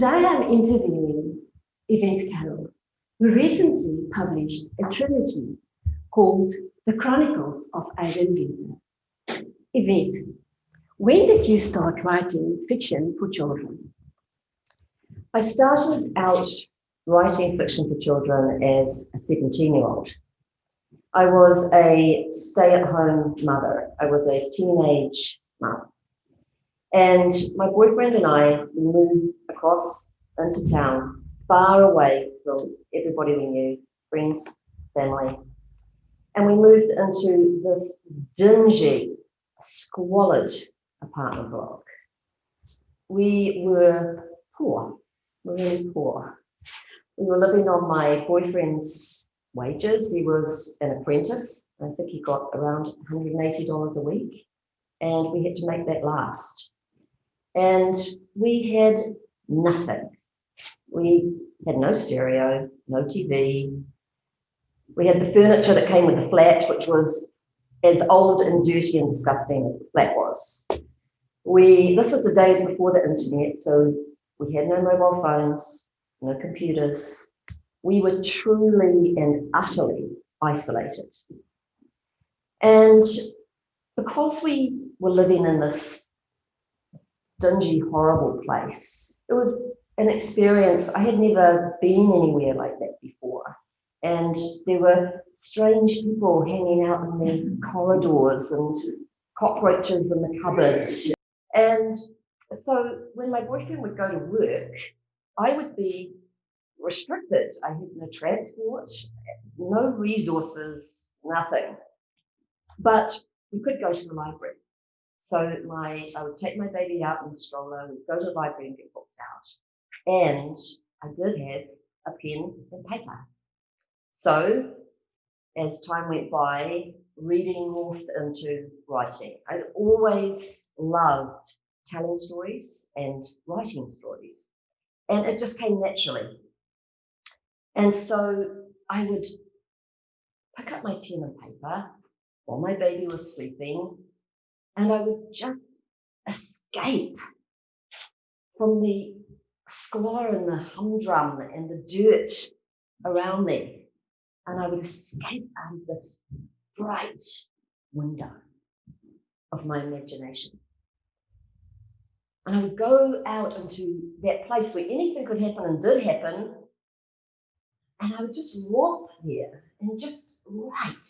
Today I'm interviewing Yvette Carol, who recently published a trilogy called The Chronicles of Aden Weaver. Yvette, when did you start writing fiction for children? I started out writing fiction for children as a 17-year-old. I was a stay-at-home mother. I was a teenage mum. And my boyfriend and I moved across into town, far away from everybody we knew, friends, family. And we moved into this dingy, squalid apartment block. We were poor, really poor. We were living on my boyfriend's wages. He was an apprentice. I think he got around $180 a week. And we had to make that last. And we had nothing. We had no stereo, no TV. We had the furniture that came with the flat, which was as old and dirty and disgusting as the flat was. This was the days before the internet, so we had no mobile phones, no computers. We were truly and utterly isolated. And because we were living in this dingy, horrible place, it was an experience. I had never been anywhere like that before. And there were strange people hanging out in the corridors and cockroaches in the cupboards. And so when my boyfriend would go to work, I would be restricted. I had no transport, no resources, nothing. But we could go to the library. So I would take my baby out in the stroller, we'd go to the library and get books out. And I did have a pen and paper. So as time went by, reading morphed into writing. I'd always loved telling stories and writing stories. And it just came naturally. And so I would pick up my pen and paper while my baby was sleeping, and I would just escape from the squalor and the humdrum and the dirt around me. And I would escape out of this bright window of my imagination. And I would go out into that place where anything could happen and did happen. And I would just romp there and just write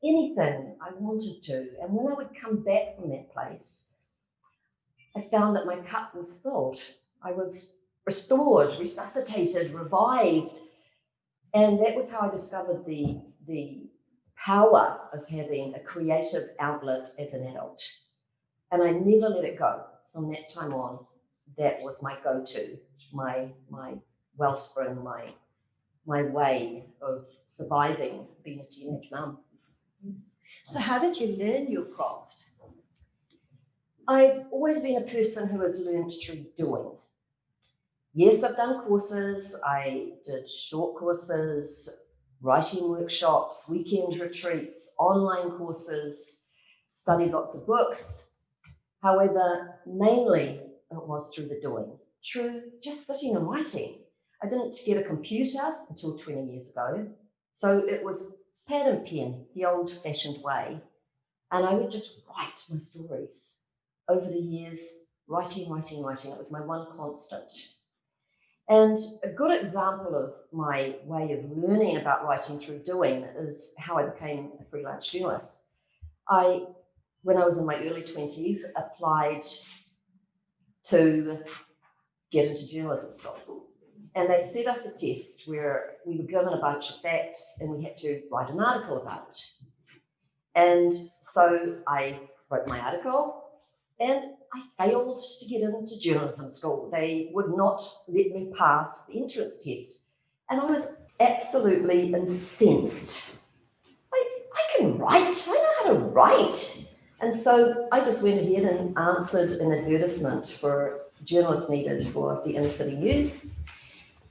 anything I wanted to. And when I would come back from that place, I found that my cup was filled. I was restored, resuscitated, revived. And that was how I discovered the power of having a creative outlet as an adult. And I never let it go. From that time on, that was my go-to, my wellspring, my way of surviving being a teenage mum. So how did you learn your craft? I've always been a person who has learned through doing. Yes, I've done courses. I did short courses, writing workshops, weekend retreats, online courses, studied lots of books. However, mainly it was through the doing, through just sitting and writing. I didn't get a computer until 20 years ago. So it was pad and pen, the old-fashioned way. And I would just write my stories. Over the years, writing. It was my one constant. And a good example of my way of learning about writing through doing is how I became a freelance journalist. When I was in my early 20s, applied to get into journalism school. And they set us a test where we were given a bunch of facts and we had to write an article about it. And so I wrote my article and I failed to get into journalism school. They would not let me pass the entrance test. And I was absolutely incensed. I can write, I know how to write. And so I just went ahead and answered an advertisement for journalists needed for the inner city news.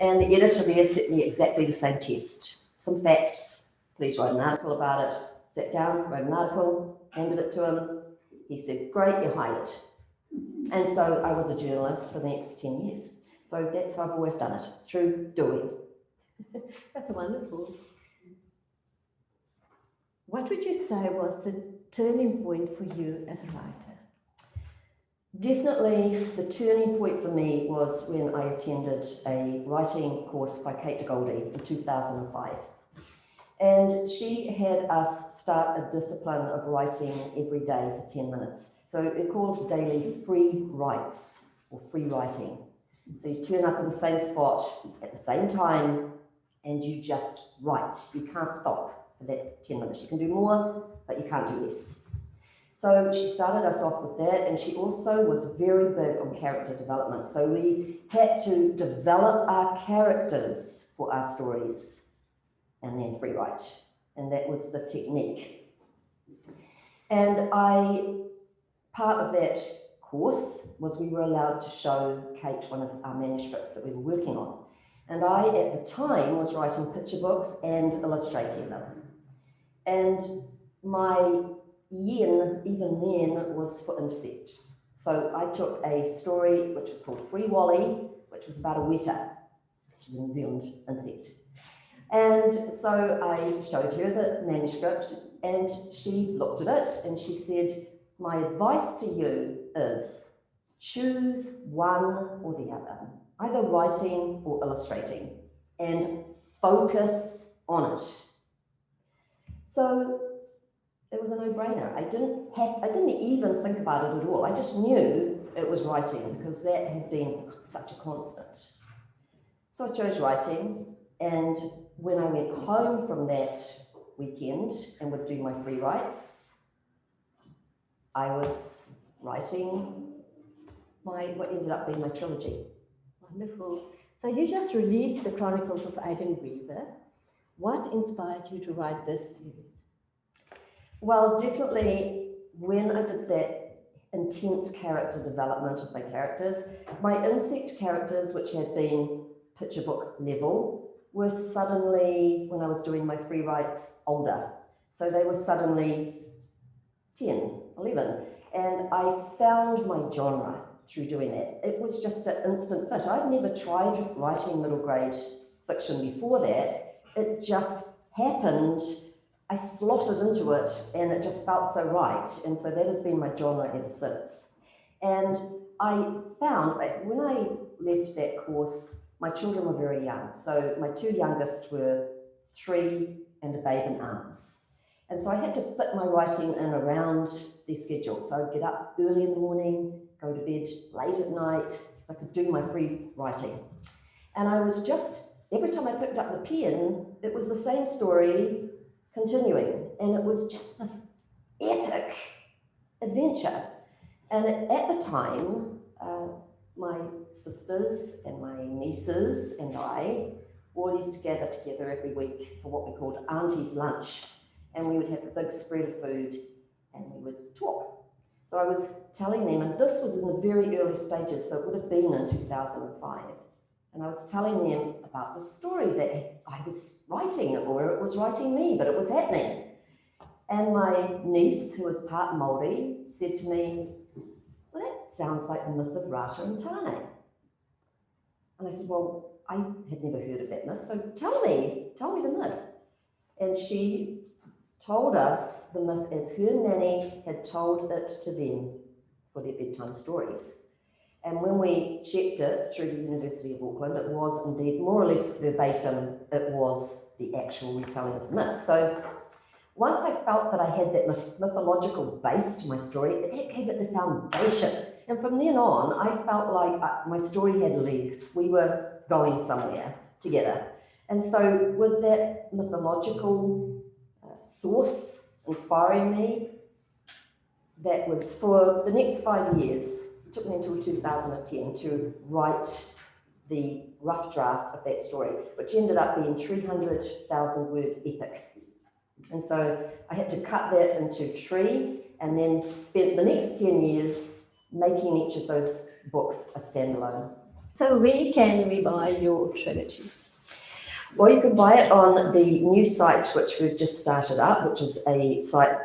And the editor there set me exactly the same test. Some facts, please write an article about it. Sat down, wrote an article, handed it to him. He said, great, you're hired. And so I was a journalist for the next 10 years. So that's how I've always done it, through doing. That's wonderful. What would you say was the turning point for you as a writer? Definitely the turning point for me was when I attended a writing course by Kate de Goldie in 2005. And she had us start a discipline of writing every day for 10 minutes. So they're called daily free writes or free writing. So you turn up in the same spot at the same time and you just write. You can't stop for that 10 minutes. You can do more, but you can't do less. So she started us off with that, and she also was very big on character development. So we had to develop our characters for our stories and then free write. And that was the technique. And part of that course was we were allowed to show Kate one of our manuscripts that we were working on. And I, at the time, was writing picture books and illustrating them. And my yen, even then, was for insects. So I took a story which was called Free Wally, which was about a weta, which is a New Zealand insect. And so I showed her the manuscript, and she looked at it, and she said, my advice to you is choose one or the other, either writing or illustrating, and focus on it. So it was a no-brainer. I didn't even think about it at all. I just knew it was writing because that had been such a constant. So I chose writing, and when I went home from that weekend and would do my free writes, I was writing what ended up being my trilogy. Wonderful. So you just released the Chronicles of Aden Weaver. What inspired you to write this series? Well, definitely when I did that intense character development of my characters, my insect characters, which had been picture book level, were suddenly, when I was doing my free writes, older. So they were suddenly 10, 11. And I found my genre through doing that. It was just an instant fit. I'd never tried writing middle grade fiction before that. It just happened. I slotted into it and it just felt so right. And so that has been my genre ever since. And I found, when I left that course, my children were very young. So my two youngest were 3 and a babe in arms. And so I had to fit my writing in around their schedule. So I'd get up early in the morning, go to bed late at night, so I could do my free writing. And I was just, every time I picked up the pen, it was the same story continuing. And it was just this epic adventure. And at the time, my sisters and my nieces and I all used to gather together every week for what we called Auntie's Lunch. And we would have a big spread of food and we would talk. So I was telling them, and this was in the very early stages, so it would have been in 2005. And I was telling them about the story that I was writing, or it was writing me, but it was happening. And my niece, who was part Māori, said to me, well, that sounds like the myth of Or'in of Tane. And I said, well, I had never heard of that myth, so tell me the myth. And she told us the myth as her nanny had told it to them for their bedtime stories. And when we checked it through the University of Auckland, it was indeed more or less verbatim, it was the actual retelling of the myth. So once I felt that I had that mythological base to my story, that gave it the foundation. And from then on, I felt like my story had legs. We were going somewhere together. And so with that mythological source inspiring me, that was for the next 5 years. It took me until 2010 to write the rough draft of that story, which ended up being 300,000 word epic. And so I had to cut that into 3 and then spent the next 10 years making each of those books a standalone. So where can we buy your trilogy? Well, you can buy it on the new site which we've just started up, which is a site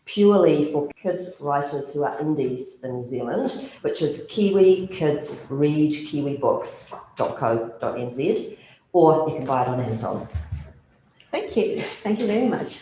purely for kids writers who are indies in New Zealand, which is Kiwi Kids Read kiwibooks.co.nz, or you can buy it on Amazon. Thank you very much.